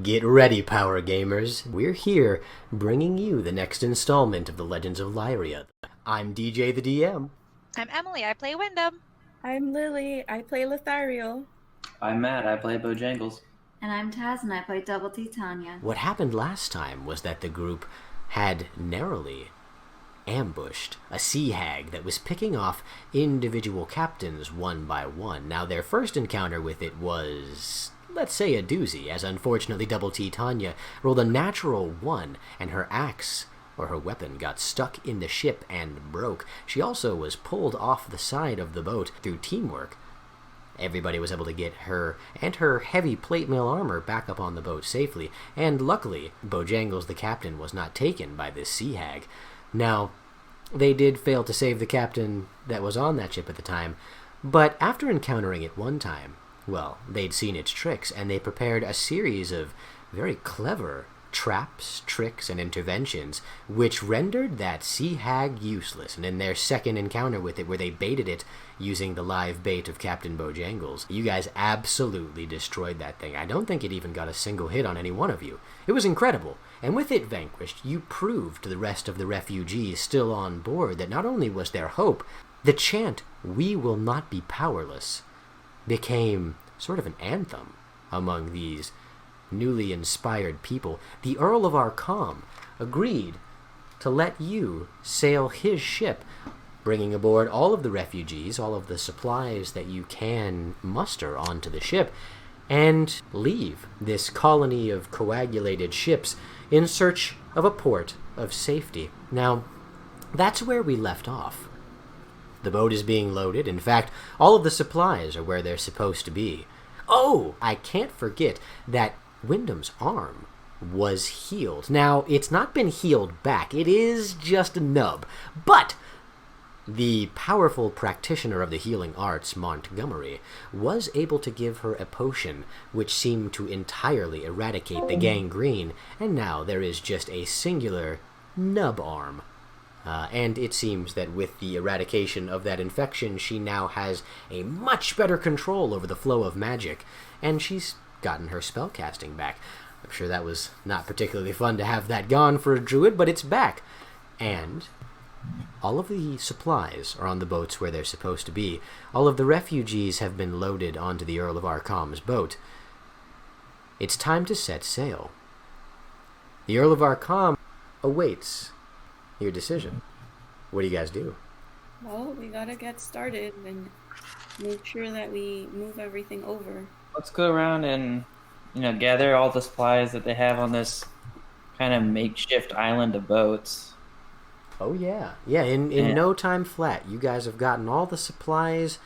Get ready, Power Gamers. We're here bringing you the next installment of the Legends of Lyria. I'm DJ the DM. I'm Emily. I play Wyndham. I'm Lily. I play Lothario. I'm Matt. I play Bojangles. And I'm Taz, and I play Double T Tanya. What happened last time was that the group had narrowly ambushed a sea hag that was picking off individual captains one by one. Now, their first encounter with it was, let's say, a doozy, as unfortunately Double T Tanya rolled a natural 1, and her axe, or her weapon, got stuck in the ship and broke. She also was pulled off the side of the boat through teamwork. Everybody was able to get her and her heavy plate mail armor back up on the boat safely, and luckily, Bojangles the captain was not taken by this sea hag. Now, they did fail to save the captain that was on that ship at the time, but after encountering it one time, well, they'd seen its tricks, and they prepared a series of very clever traps, tricks, and interventions, which rendered that sea hag useless. And in their second encounter with it, where they baited it using the live bait of Captain Bojangles, you guys absolutely destroyed that thing. I don't think it even got a single hit on any one of you. It was incredible. And with it vanquished, you proved to the rest of the refugees still on board that not only was there hope, the chant, "We will not be powerless," became sort of an anthem among these newly inspired people. The Earl of Arkham agreed to let you sail his ship, bringing aboard all of the refugees, all of the supplies that you can muster onto the ship, and leave this colony of coagulated ships in search of a port of safety. Now, that's where we left off. The boat is being loaded. In fact, all of the supplies are where they're supposed to be. Oh, I can't forget that Wyndham's arm was healed. Now, it's not been healed back. It is just a nub. But the powerful practitioner of the healing arts, Montgomery, was able to give her a potion which seemed to entirely eradicate the gangrene, and now there is just a singular nub arm. And it seems that with the eradication of that infection, she now has a much better control over the flow of magic, and she's gotten her spellcasting back. I'm sure that was not particularly fun to have that gone for a druid, but it's back. And all of the supplies are on the boats where they're supposed to be. All of the refugees have been loaded onto the Earl of Arkham's boat. It's time to set sail. The Earl of Arkham awaits your decision. What do you guys do? Well, we gotta get started and make sure that we move everything over. Let's go around and, gather all the supplies that they have on this kind of makeshift island of boats. Oh, yeah. Yeah, in no time flat, you guys have gotten all the supplies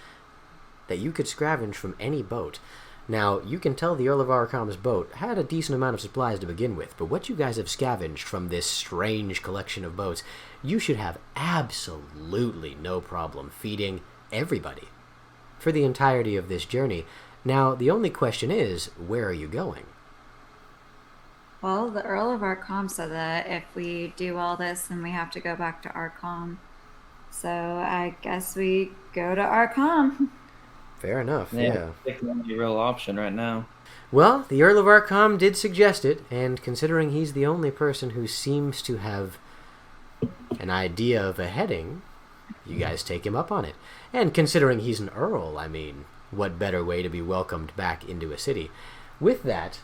that you could scavenge from any boat. Now, you can tell the Earl of Arkham's boat had a decent amount of supplies to begin with, but what you guys have scavenged from this strange collection of boats, you should have absolutely no problem feeding everybody for the entirety of this journey. Now, the only question is, where are you going? Well, the Earl of Arkham said that if we do all this, then we have to go back to Arkham. So I guess we go to Arkham. Fair enough, yeah. It's the only real option right now. Well, the Earl of Arkham did suggest it, and considering he's the only person who seems to have an idea of a heading, you guys take him up on it. And considering he's an Earl, I mean, what better way to be welcomed back into a city? With that,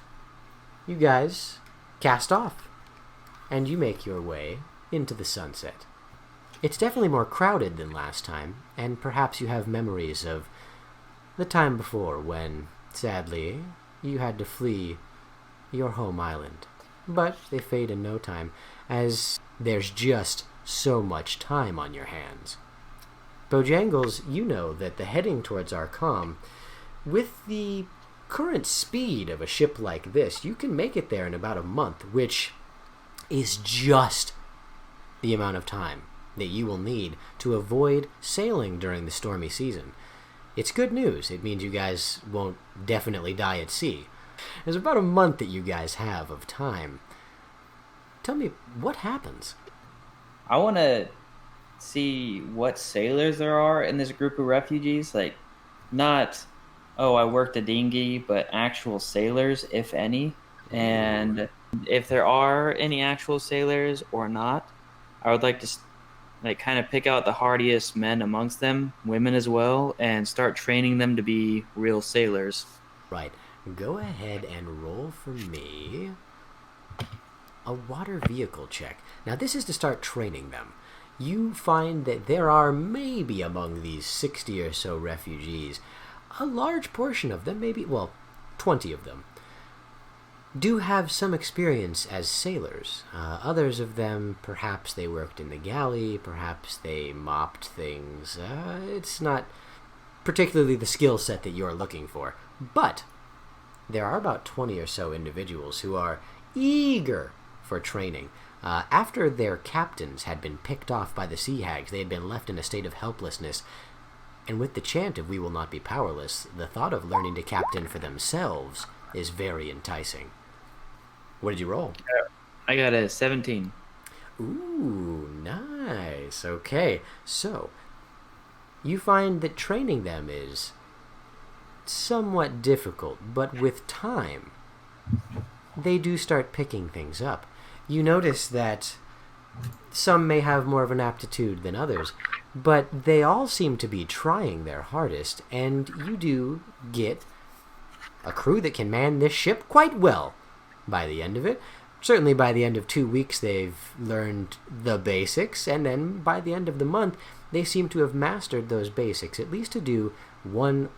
you guys cast off, and you make your way into the sunset. It's definitely more crowded than last time, and perhaps you have memories of the time before when, sadly, you had to flee your home island. But they fade in no time, as there's just so much time on your hands. Bojangles, you know that the heading towards Arkham, with the current speed of a ship like this, you can make it there in about a month, which is just the amount of time that you will need to avoid sailing during the stormy season. It's good news. It means you guys won't definitely die at sea. There's about a month that you guys have of time. Tell me, what happens? I want to see what sailors there are in this group of refugees. Like, not, oh, I worked a dinghy, but actual sailors, if any. And if there are any actual sailors or not, I would like to like kind of pick out the hardiest men amongst them, women as well, and start training them to be real sailors. Right. Go ahead and roll for me a water vehicle check. Now, this is to start training them. You find that there are maybe among these 60 or so refugees, a large portion of them, maybe, well, 20 of them, do have some experience as sailors. Others of them, perhaps they worked in the galley, perhaps they mopped things. It's not particularly the skill set that you're looking for. But there are about 20 or so individuals who are eager for training. After their captains had been picked off by the sea hags, they had been left in a state of helplessness. And with the chant of "We will not be powerless," the thought of learning to captain for themselves is very enticing. What did you roll? I got a 17. Ooh, nice. Okay, so you find that training them is somewhat difficult, but with time, they do start picking things up. You notice that some may have more of an aptitude than others, but they all seem to be trying their hardest, and you do get a crew that can man this ship quite well by the end of it. Certainly by the end of 2 weeks they've learned the basics, and then by the end of the month they seem to have mastered those basics, at least to do one,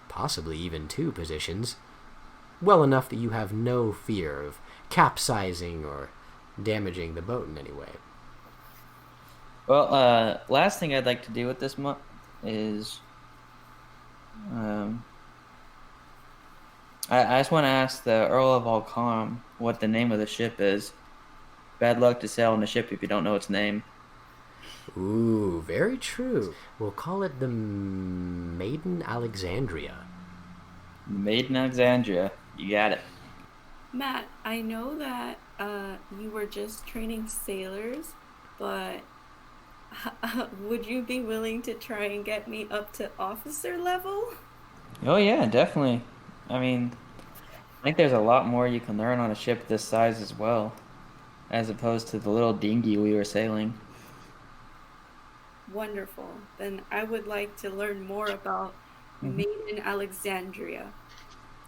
possibly even two positions, well enough that you have no fear of capsizing or damaging the boat in any way. Well, last thing I'd like to do with this month is, I just want to ask the Earl of Alcom what the name of the ship is. Bad luck to sail on a ship if you don't know its name. Ooh, very true. We'll call it the Maiden Alexandria. Maiden Alexandria. You got it. Matt, I know that you were just training sailors, but would you be willing to try and get me up to officer level? Oh yeah, definitely. I mean, I think there's a lot more you can learn on a ship this size as well, as opposed to the little dinghy we were sailing. Wonderful. Then I would like to learn more about Maiden Alexandria.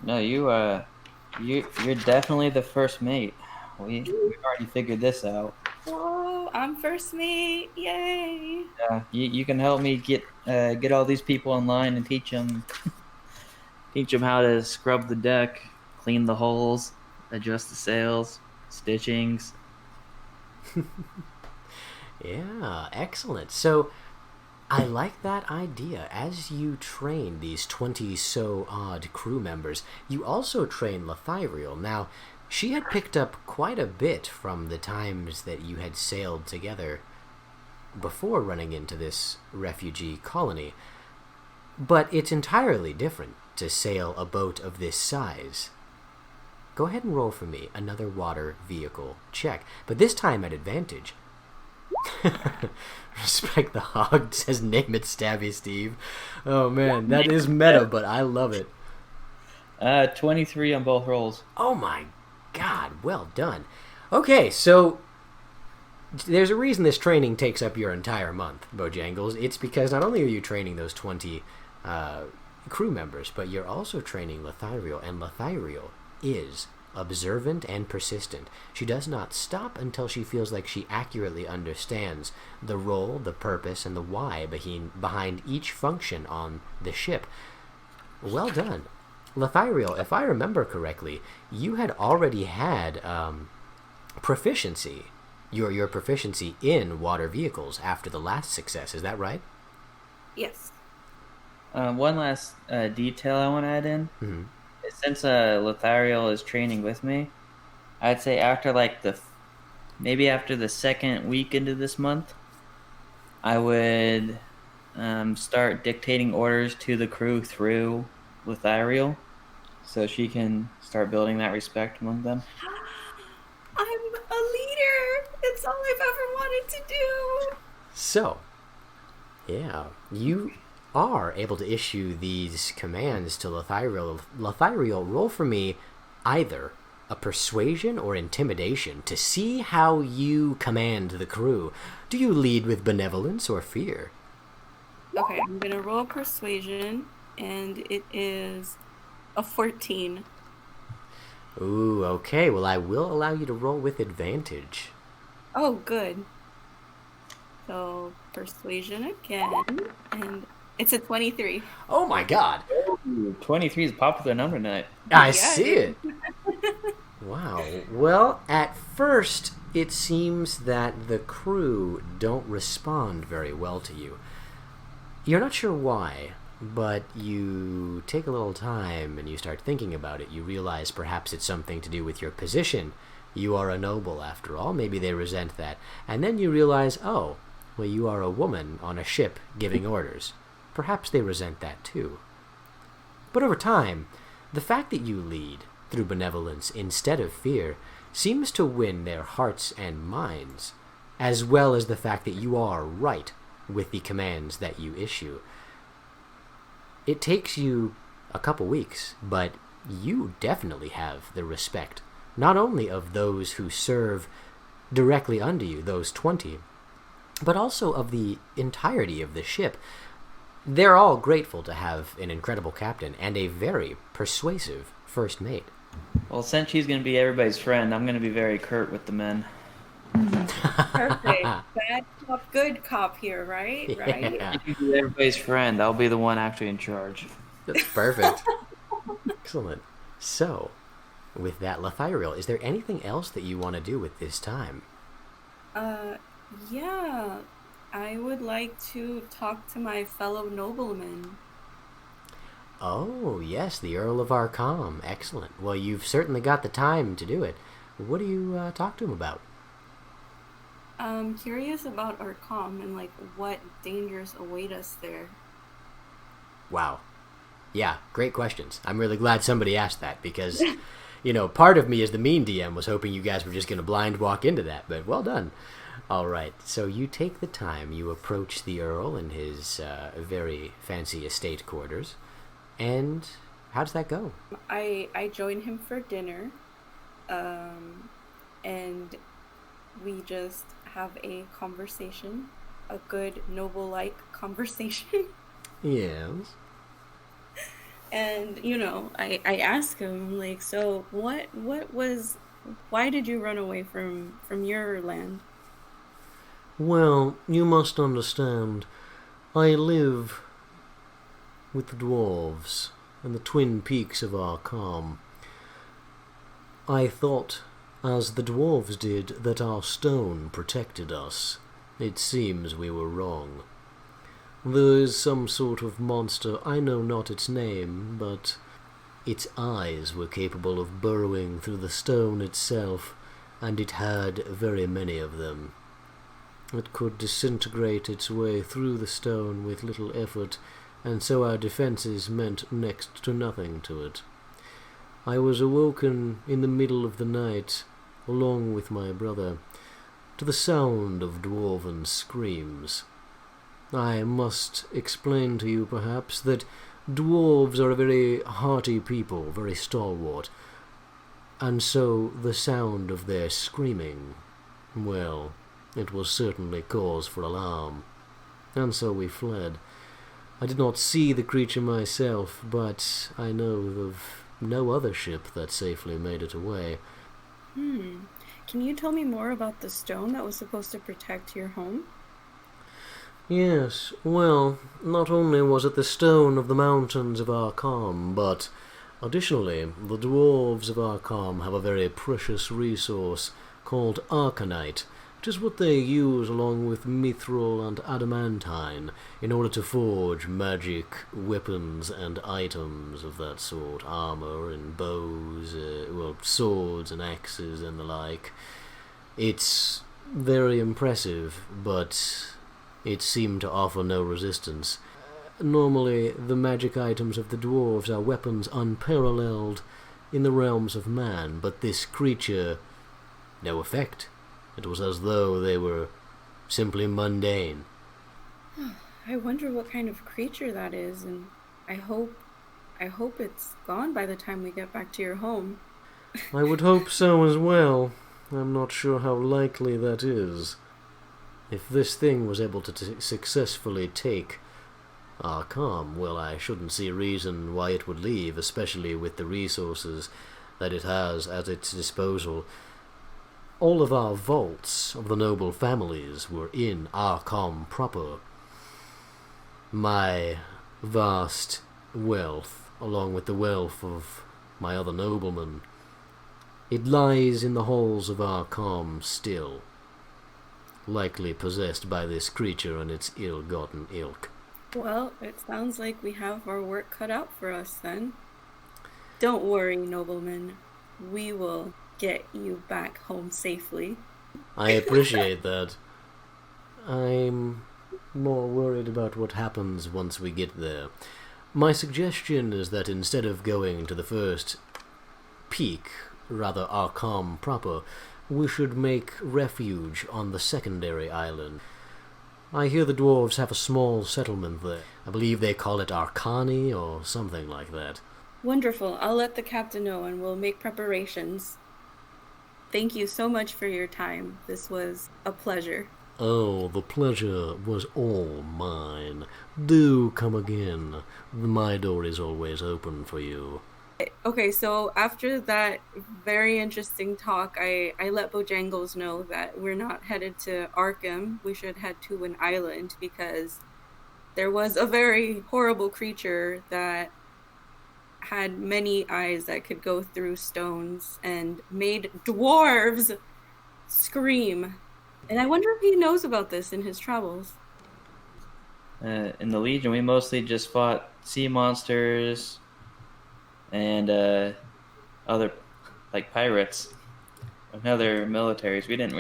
No, you're definitely the first mate. We already figured this out. Oh, I'm first mate! Yay! You can help me get all these people online and teach them how to scrub the deck, clean the holes, adjust the sails, stitchings. Yeah, excellent. So, I like that idea. As you train these 20-so-odd crew members, you also train Lythiriel. Now, she had picked up quite a bit from the times that you had sailed together before running into this refugee colony, but it's entirely different to sail a boat of this size. Go ahead and roll for me another water vehicle check, but this time at advantage. Respect the hog, says name it Stabby Steve. Oh man, that is meta, but I love it. 23 on both rolls. Oh my god, well done. Okay, so there's a reason this training takes up your entire month, Bojangles. It's because not only are you training those 20 crew members, but you're also training Lythiriel, and Lythiriel is observant and persistent. She does not stop until she feels like she accurately understands the role, the purpose, and the why behind each function on the ship. Well done. Lythiriel, if I remember correctly, you had already had proficiency, your proficiency in water vehicles after the last success. Is that right? Yes. One last detail I want to add in. Mm-hmm. Since Lythiriel is training with me, I'd say after maybe after the second week into this month, I would start dictating orders to the crew through Lythiriel, so she can start building that respect among them. I'm a leader! It's all I've ever wanted to do! So, yeah, you are able to issue these commands to Lythiriel. Lythiriel, roll for me either a persuasion or intimidation to see how you command the crew. Do you lead with benevolence or fear? Okay, I'm gonna roll persuasion, and it is a 14. Ooh, okay. Well, I will allow you to roll with advantage. Oh, good. So persuasion again, and it's a 23. Oh my god! Ooh, 23 is a popular number tonight. I Yeah, see it it! Wow. Well, at first, it seems that the crew don't respond very well to you. You're not sure why, but you take a little time and you start thinking about it. You realize perhaps it's something to do with your position. You are a noble, after all. Maybe they resent that. And then you realize, oh, well, you are a woman on a ship giving orders. Perhaps they resent that too. But over time, the fact that you lead through benevolence instead of fear seems to win their hearts and minds, as well as the fact that you are right with the commands that you issue. It takes you a couple weeks, but you definitely have the respect, not only of those who serve directly under you, those 20, but also of the entirety of the ship. They're all grateful to have an incredible captain and a very persuasive first mate. Well, since she's going to be everybody's friend, I'm going to be very curt with the men. Perfect. Bad cop, good cop here, right? Right? Yeah, You can be everybody's friend. I'll be the one actually in charge. that's perfect. Excellent. So, with that, Lethiriel, is there anything else that you want to do with this time? Yeah. I would like to talk to my fellow noblemen. Oh, yes, the Earl of Arkham. Excellent. Well, you've certainly got the time to do it. What do you talk to him about? I'm curious about Arkham and like what dangers await us there. Wow. Yeah, great questions. I'm really glad somebody asked that because, part of me as the mean DM was hoping you guys were just going to blind walk into that, but well done. All right, so you take the time, you approach the Earl in his very fancy estate quarters, and how does that go? I join him for dinner, and we just have a conversation, a good noble-like conversation. Yes. And I ask him like, so why did you run away from your land? Well, you must understand, I live with the dwarves and the twin peaks of Arkham. I thought, as the dwarves did, that our stone protected us. It seems we were wrong. There is some sort of monster, I know not its name, but its eyes were capable of burrowing through the stone itself, and it had very many of them. It could disintegrate its way through the stone with little effort, and so our defenses meant next to nothing to it. I was awoken in the middle of the night, along with my brother, to the sound of dwarven screams. I must explain to you, perhaps, that dwarves are a very hearty people, very stalwart, and so the sound of their screaming, well, it was certainly cause for alarm, and so we fled. I did not see the creature myself, but I know of no other ship that safely made it away. Can you tell me more about the stone that was supposed to protect your home? Yes, well, not only was it the stone of the mountains of Arkham, but additionally, the dwarves of Arkham have a very precious resource called Arcanite, which is what they use along with mithril and adamantine in order to forge magic weapons and items of that sort, armor and bows, swords and axes and the like. It's very impressive, but it seemed to offer no resistance. Normally, the magic items of the dwarves are weapons unparalleled in the realms of man, but this creature, no effect. It was as though they were simply mundane. I wonder what kind of creature that is, and I hope it's gone by the time we get back to your home. I would hope so as well. I'm not sure how likely that is. If this thing was able to successfully take Arkham, well, I shouldn't see a reason why it would leave, especially with the resources that it has at its disposal. All of our vaults of the noble families were in Arkham proper. My vast wealth, along with the wealth of my other noblemen, it lies in the halls of Arkham still, likely possessed by this creature and its ill-gotten ilk. Well, it sounds like we have our work cut out for us then. Don't worry, nobleman. We will get you back home safely. I appreciate that. I'm more worried about what happens once we get there. My suggestion is that instead of going to the first peak, rather Arkham proper, we should make refuge on the secondary island. I hear the dwarves have a small settlement there. I believe they call it Arcani or something like that. Wonderful. I'll let the captain know and we'll make preparations. Thank you so much for your time. This was a pleasure. Oh, the pleasure was all mine. Do come again. My door is always open for you. Okay, so after that very interesting talk, I let Bojangles know that we're not headed to Arkham. We should head to an island because there was a very horrible creature that had many eyes that could go through stones and made dwarves scream. And I wonder if he knows about this in his travels. In the Legion, we mostly just fought sea monsters and other, like, pirates and other militaries. We didn't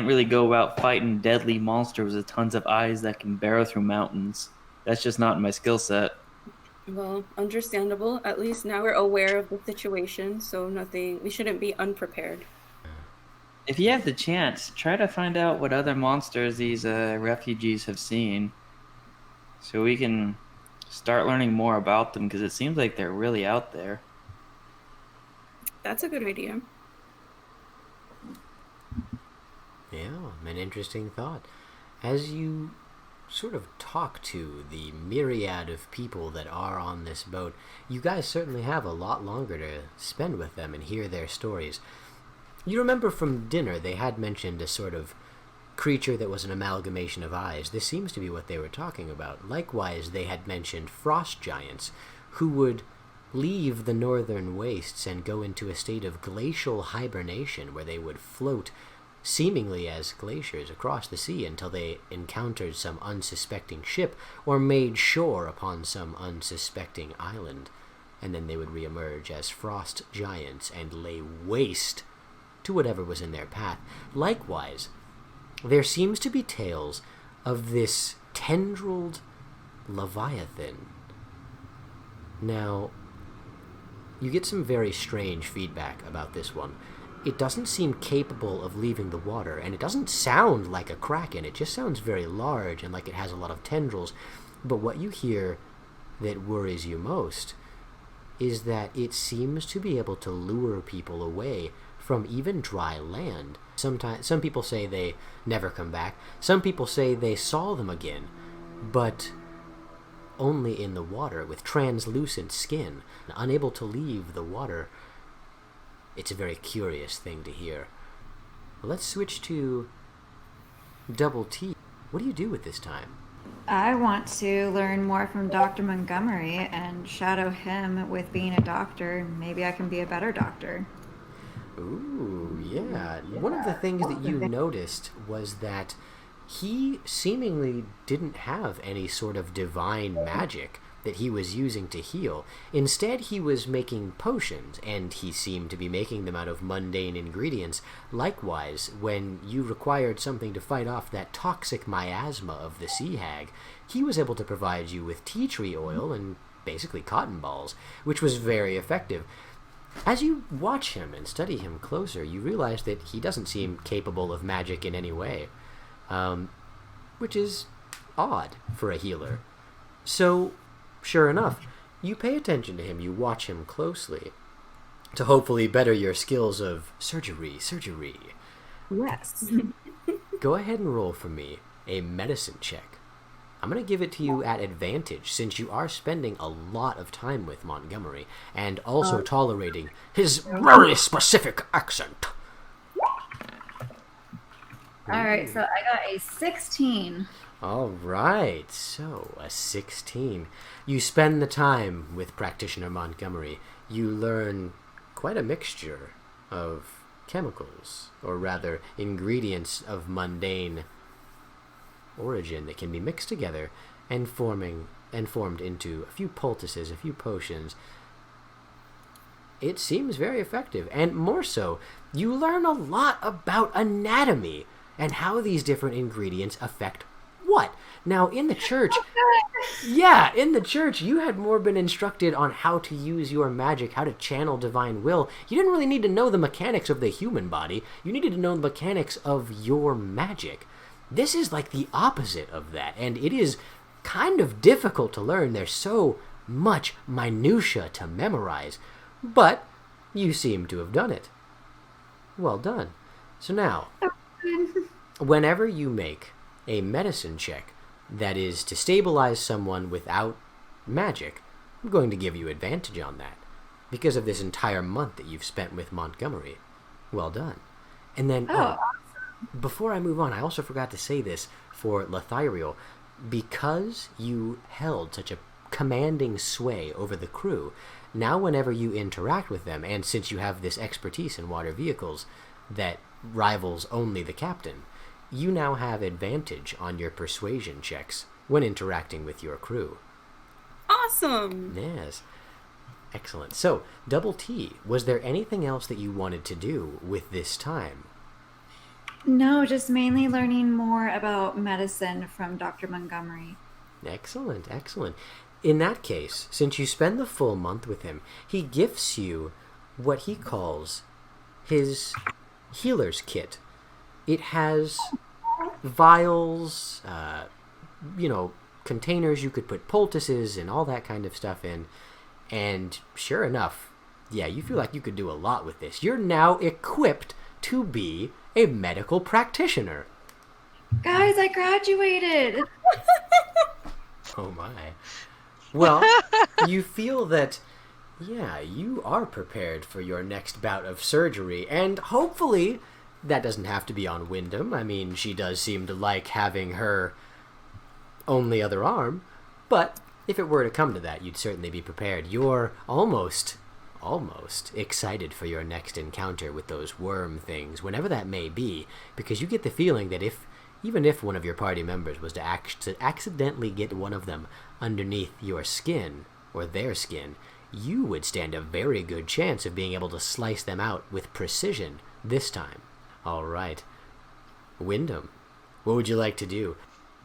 really go about fighting deadly monsters with tons of eyes that can barrel through mountains. That's just not my skill set. Well, understandable. At least now we're aware of the situation, so we shouldn't be unprepared. If you have the chance, try to find out what other monsters these refugees have seen, so we can start learning more about them, because it seems like they're really out there. That's a good idea. Yeah, an interesting thought. As you sort of talk to the myriad of people that are on this boat, you guys certainly have a lot longer to spend with them and hear their stories. You remember from dinner they had mentioned a sort of creature that was an amalgamation of eyes. This seems to be what they were talking about. Likewise, they had mentioned frost giants who would leave the northern wastes and go into a state of glacial hibernation where they would float seemingly as glaciers across the sea until they encountered some unsuspecting ship or made shore upon some unsuspecting island, and then they would reemerge as frost giants and lay waste to whatever was in their path. Likewise, there seems to be tales of this tendrilled leviathan. Now, you get some very strange feedback about this one. It doesn't seem capable of leaving the water, and it doesn't sound like a kraken. It just sounds very large and like it has a lot of tendrils. But what you hear that worries you most is that it seems to be able to lure people away from even dry land. Sometimes, some people say they never come back. Some people say they saw them again, but only in the water with translucent skin, unable to leave the water. It's a very curious thing to hear. Let's switch to Double T. What do you do with this time? I want to learn more from Dr. Montgomery and shadow him with being a doctor. Maybe I can be a better doctor. Ooh, yeah. One of the things that you noticed was that he seemingly didn't have any sort of divine magic that he was using to heal. Instead, he was making potions, and he seemed to be making them out of mundane ingredients. Likewise, when you required something to fight off that toxic miasma of the sea hag, he was able to provide you with tea tree oil and basically cotton balls, which was very effective. As you watch him and study him closer, you realize that he doesn't seem capable of magic in any way, which is odd for a healer. So, sure enough, you pay attention to him, you watch him closely, to hopefully better your skills of surgery. Yes. Go ahead and roll for me a medicine check. I'm going to give it to you at advantage, since you are spending a lot of time with Montgomery, and also tolerating his very specific accent. Alright, so I got a 16. All right, so a 16. You spend the time with Practitioner Montgomery. You learn quite a mixture of chemicals, or rather ingredients of mundane origin that can be mixed together and formed into a few poultices, a few potions. It seems very effective, and more so, you learn a lot about anatomy and how these different ingredients affect what. Now, in the church, you had more been instructed on how to use your magic, how to channel divine will. You didn't really need to know the mechanics of the human body. You needed to know the mechanics of your magic. This is like the opposite of that, and it is kind of difficult to learn. There's so much minutia to memorize, but you seem to have done it. Well done. So now, whenever you make a medicine check that is to stabilize someone without magic, I'm going to give you advantage on that, because of this entire month that you've spent with Montgomery. Well done. And then, before I move on, I also forgot to say this for Lyria. Because you held such a commanding sway over the crew, now whenever you interact with them, and since you have this expertise in water vehicles that rivals only the captain, you now have advantage on your persuasion checks when interacting with your crew. Awesome! Yes. Excellent. So, Double T, was there anything else that you wanted to do with this time? No, just mainly learning more about medicine from Dr. Montgomery. Excellent, excellent. In that case, since you spend the full month with him, he gifts you what he calls his healer's kit. It has vials, containers you could put poultices and all that kind of stuff in. And sure enough, yeah, you feel like you could do a lot with this. You're now equipped to be a medical practitioner. Guys, I graduated! Oh my. Well, you feel that, yeah, you are prepared for your next bout of surgery, and hopefully that doesn't have to be on Wyndham. I mean, she does seem to like having her only other arm, but if it were to come to that, you'd certainly be prepared. You're almost excited for your next encounter with those worm things, whenever that may be, because you get the feeling that even if one of your party members was to accidentally get one of them underneath your skin, or their skin, you would stand a very good chance of being able to slice them out with precision this time. All right. Wyndham, what would you like to do?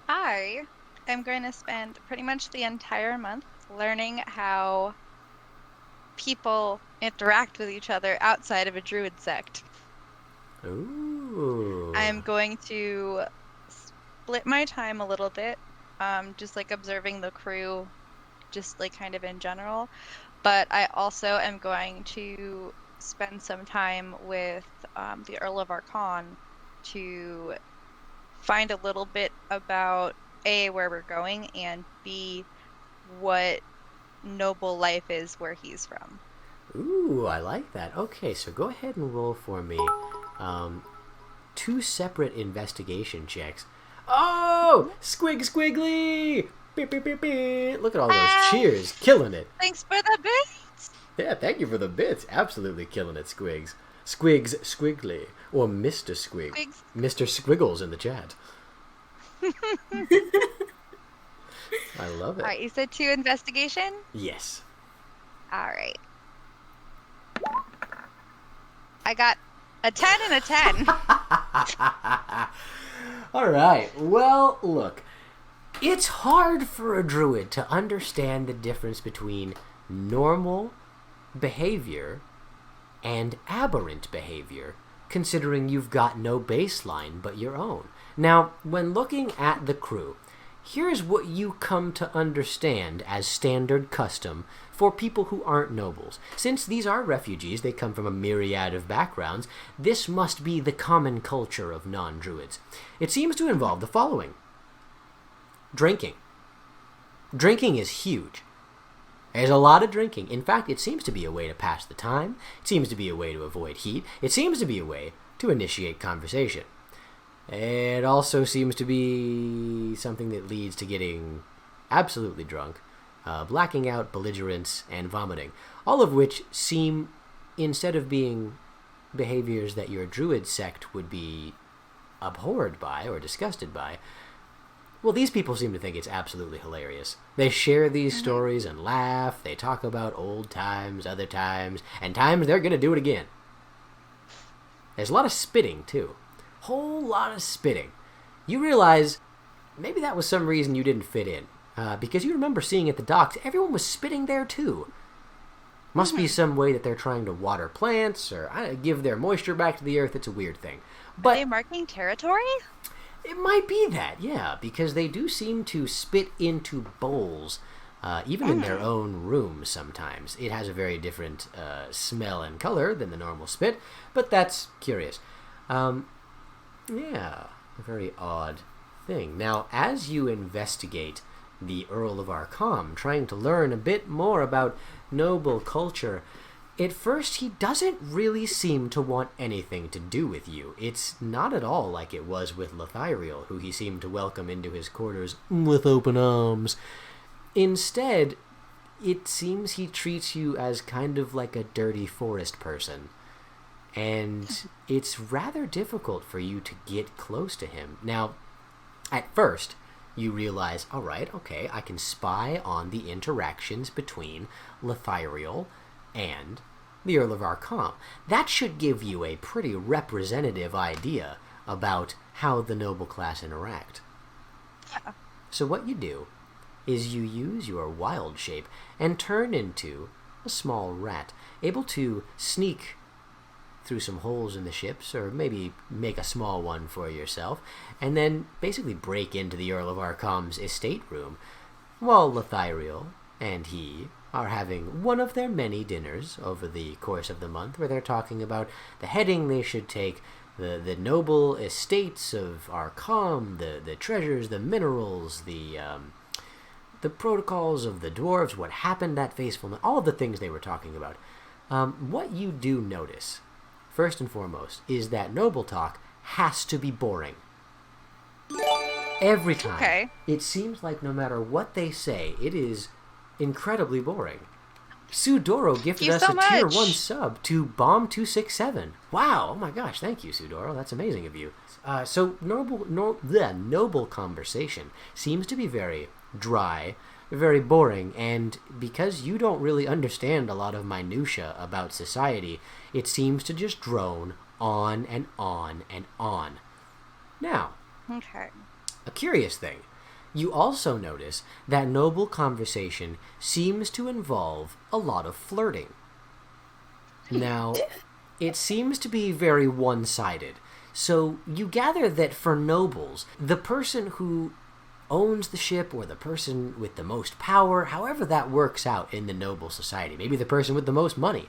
I am going to spend pretty much the entire month learning how people interact with each other outside of a druid sect. Ooh. I'm going to split my time a little bit, just like observing the crew, just like kind of in general. But I also am going to spend some time with the Earl of Archon to find a little bit about A, where we're going, and B, what noble life is where he's from. Ooh, I like that. Okay, so go ahead and roll for me 2 separate investigation checks. Oh! Squiggly! Beep, beep, beep, beep. Look at all those cheers. Killing it. Thanks for the bits! Yeah, thank you for the bits. Absolutely killing it, Squigs. Squigs Squiggly. Or Mr. Squig. Squigs. Mr. Squiggles in the chat. I love it. Alright, you said 2 investigation? Yes. Alright. I got a 10 and a 10. Alright, well, look. It's hard for a druid to understand the difference between normal behavior and aberrant behavior, considering you've got no baseline but your own. Now, when looking at the crew, here's what you come to understand as standard custom for people who aren't nobles. Since these are refugees, they come from a myriad of backgrounds, this must be the common culture of non-druids. It seems to involve the following. Drinking. Drinking is huge. There's a lot of drinking. In fact, it seems to be a way to pass the time. It seems to be a way to avoid heat. It seems to be a way to initiate conversation. It also seems to be something that leads to getting absolutely drunk, blacking out, belligerence, and vomiting. All of which seem, instead of being behaviors that your druid sect would be abhorred by or disgusted by, well, these people seem to think it's absolutely hilarious. They share these stories and laugh. They talk about old times, other times, and times they're going to do it again. There's a lot of spitting, too. Whole lot of spitting. You realize maybe that was some reason you didn't fit in. Because you remember seeing at the docks, everyone was spitting there, too. Must be some way that they're trying to water plants or give their moisture back to the earth. It's a weird thing. But Are they marking territory? it might be that, yeah, because they do seem to spit into bowls, even in their own rooms sometimes. It has a very different smell and color than the normal spit, but that's curious. Yeah, a very odd thing. Now, as you investigate the Earl of Arkham, trying to learn a bit more about noble culture, at first he doesn't really seem to want anything to do with you. It's not at all like it was with Lyria, who he seemed to welcome into his quarters with open arms. Instead, it seems he treats you as kind of like a dirty forest person. And it's rather difficult for you to get close to him. Now, at first, you realize, all right, okay, I can spy on the interactions between Lyria and the Earl of Arkham. That should give you a pretty representative idea about how the noble class interact. Yeah. So what you do is you use your wild shape and turn into a small rat, able to sneak through some holes in the ships, or maybe make a small one for yourself, and then basically break into the Earl of Arkham's estate room, while Lyria and he are having one of their many dinners over the course of the month, where they're talking about the heading they should take, the noble estates of Arkham, the treasures, the minerals, the protocols of the dwarves, what happened that fateful night, all of the things they were talking about. What you do notice, first and foremost, is that noble talk has to be boring. Every time. Okay. It seems like no matter what they say, it is incredibly boring. Sudoro gifted us so a tier much. 1 sub to Bomb267. Wow, oh my gosh, thank you, Sudoro. That's amazing of you. So the noble conversation seems to be very dry, very boring, and because you don't really understand a lot of minutia about society, it seems to just drone on and on and on. Now, Okay. a curious thing. You also notice that noble conversation seems to involve a lot of flirting. Now, it seems to be very one-sided. So you gather that for nobles, the person who owns the ship, or the person with the most power, however that works out in the noble society, maybe the person with the most money,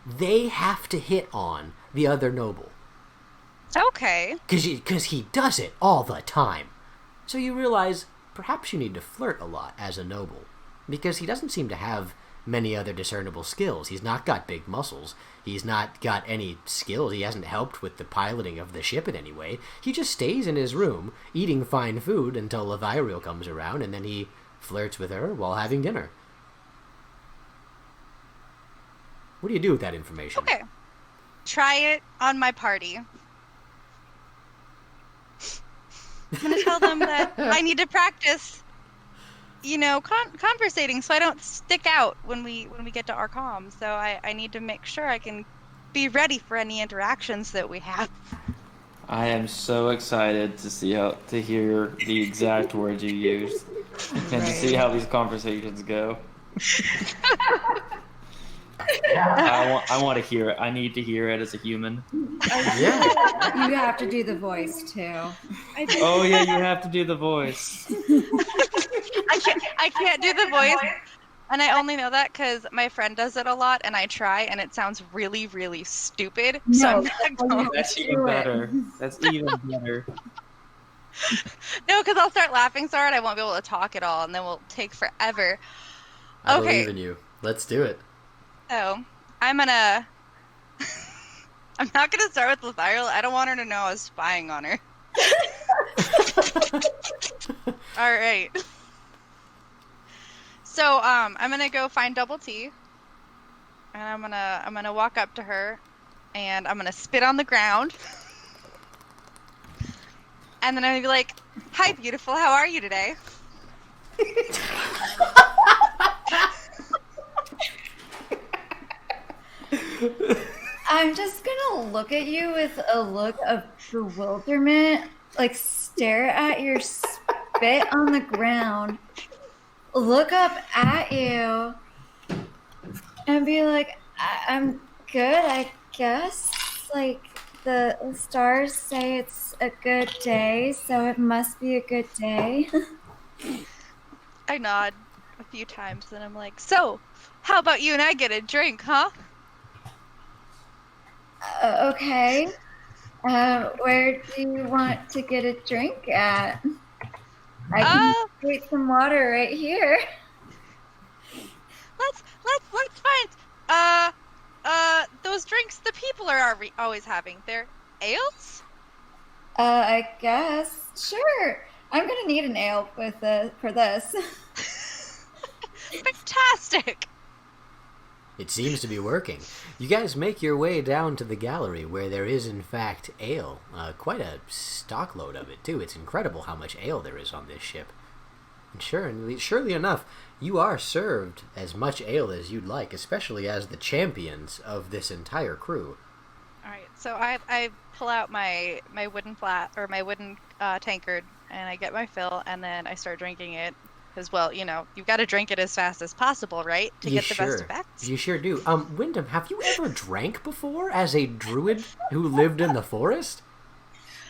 they have to hit on the other noble. Okay. Because he does it all the time. So you realize perhaps you need to flirt a lot as a noble, because he doesn't seem to have many other discernible skills. He's not got big muscles. He's not got any skills. He hasn't helped with the piloting of the ship in any way. He just stays in his room, eating fine food until Lyria comes around, and then he flirts with her while having dinner. What do you do with that information? Okay. Try it on my party. I'm gonna tell them that I need to practice, conversating so I don't stick out when we get to Arkham. So I need to make sure I can be ready for any interactions that we have. I am so excited to hear the exact words you used and to see how these conversations go. I want to hear it. I need to hear it as a human. Yeah. You have to do the voice too. Oh yeah, you have to do the voice. I can't do the voice, and I only know that because my friend does it a lot, and I try, and it sounds really, really stupid. So No, I'm not going. That's Do even it. better. That's even better. No, because I'll start laughing so hard I won't be able to talk at all, and then we'll take forever. I Okay. believe in you. Let's do it. So I'm gonna. I'm not gonna start with Lyria. I don't want her to know I was spying on her. All right. So I'm gonna go find Double T, and I'm gonna walk up to her, and I'm gonna spit on the ground, and then I'm gonna be like, "Hi, beautiful. How are you today?" I'm just gonna look at you with a look of bewilderment, like stare at your spit on the ground, look up at you, and be like, I'm good, I guess. Like, the stars say it's a good day, so it must be a good day. I nod a few times, and I'm like, "So, how about you and I get a drink, huh?" Okay. Where do you want to get a drink at? I can get some water right here. Let's find those drinks the people are always having. They're ales? I guess. Sure. I'm gonna need an ale for this. Fantastic! It seems to be working. You guys make your way down to the gallery where there is, in fact, ale. Quite a stockload of it, too. It's incredible how much ale there is on this ship. And surely enough, you are served as much ale as you'd like, especially as the champions of this entire crew. Alright, so I pull out my wooden my wooden tankard, and I get my fill, and then I start drinking it. Because, well, you know, you've got to drink it as fast as possible, right? To get the best effects. You sure do. Wyndham, have you ever drank before as a druid who lived in the forest?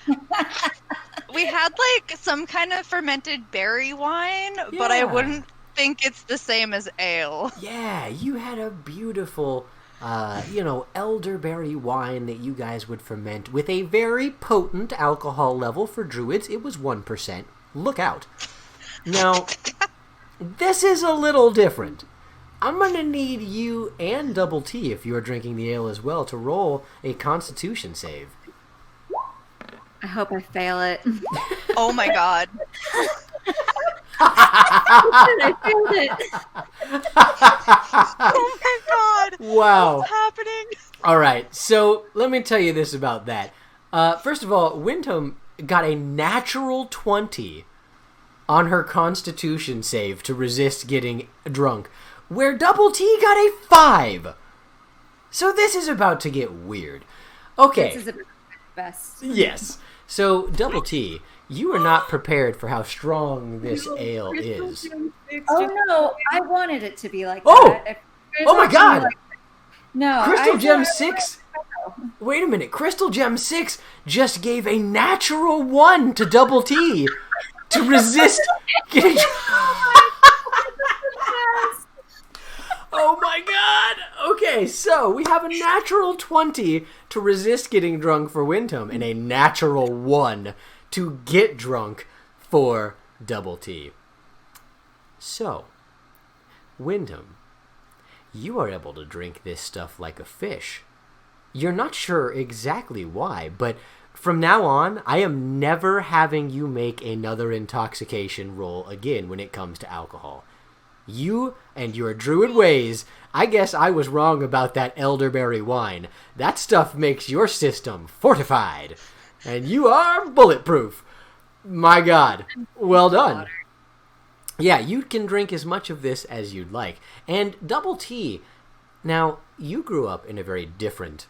We had, like, some kind of fermented berry wine, but I wouldn't think it's the same as ale. Yeah, you had a beautiful, elderberry wine that you guys would ferment with a very potent alcohol level for druids. It was 1%. Look out. Now, this is a little different. I'm going to need you and Double T, if you're drinking the ale as well, to roll a Constitution save. I hope I fail it. Oh my god. I failed it. Oh my god. Wow. What's happening? All right, so let me tell you this about that. First of all, Wyndham got a natural 20 on her Constitution save to resist getting drunk, where Double T got a 5. So this is about to get weird. Okay. This is the best. Yes. So, Double T, you are not prepared for how strong this ale is. Oh no, I wanted it to be like Oh! that. If it Oh my was god! like- no. Crystal I Gem thought- 6? Wait a minute. Crystal Gem 6 just gave a natural 1 to Double T to resist getting... Oh my god! Okay, so we have a natural 20 to resist getting drunk for Wyndham and a natural 1 to get drunk for Double T. So, Wyndham, you are able to drink this stuff like a fish. You're not sure exactly why, but from now on, I am never having you make another intoxication roll again when it comes to alcohol. You and your druid ways, I guess I was wrong about that elderberry wine. That stuff makes your system fortified. And you are bulletproof. My god. Well done. Yeah, you can drink as much of this as you'd like. And Double T, now, you grew up in a very different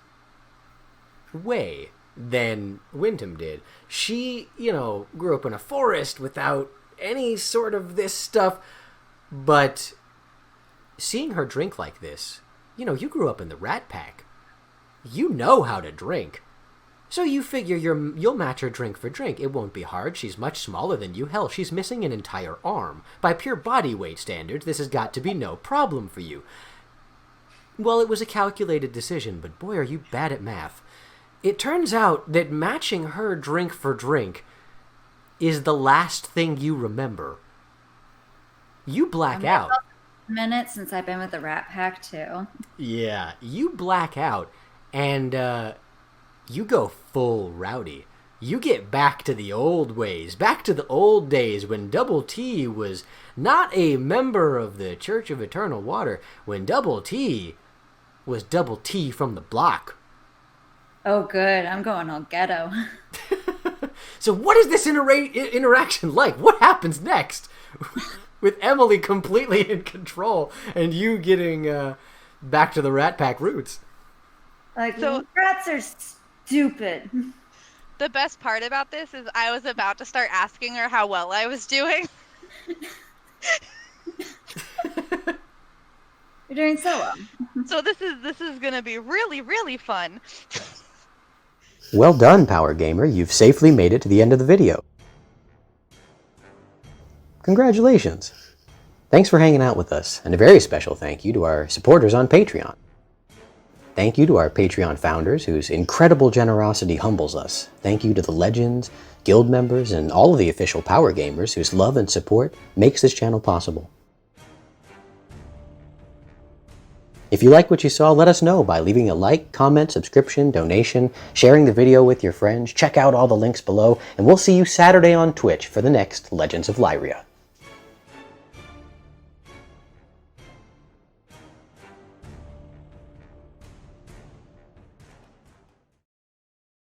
way than Wyndham did. She, grew up in a forest without any sort of this stuff. But seeing her drink like this you grew up in the Rat Pack. You know how to drink. So you figure you'll match her drink for drink. It won't be hard. She's much smaller than you. Hell, she's missing an entire arm. By pure body weight standards, this has got to be no problem for you. Well, it was a calculated decision, but boy, are you bad at math. It turns out that matching her drink for drink is the last thing you remember. You black out. A minute since I've been with the Rat Pack too. Yeah, you black out, and you go full rowdy. You get back to the old ways, back to the old days when Double T was not a member of the Church of Eternal Water, when Double T was Double T from the block. Oh, good. I'm going all ghetto. So what is this interaction like? What happens next? With Emily completely in control and you getting back to the Rat Pack roots. Like, rats are stupid. The best part about this is I was about to start asking her how well I was doing. You're doing so well. So this is gonna be really, really fun. Well done, Power Gamer. You've safely made it to the end of the video. Congratulations. Thanks for hanging out with us, and a very special thank you to our supporters on Patreon. Thank you to our Patreon founders, whose incredible generosity humbles us. Thank you to the legends, guild members, and all of the official Power Gamers whose love and support makes this channel possible. If you like what you saw, let us know by leaving a like, comment, subscription, donation, sharing the video with your friends. Check out all the links below, and we'll see you Saturday on Twitch for the next Legends of Lyria.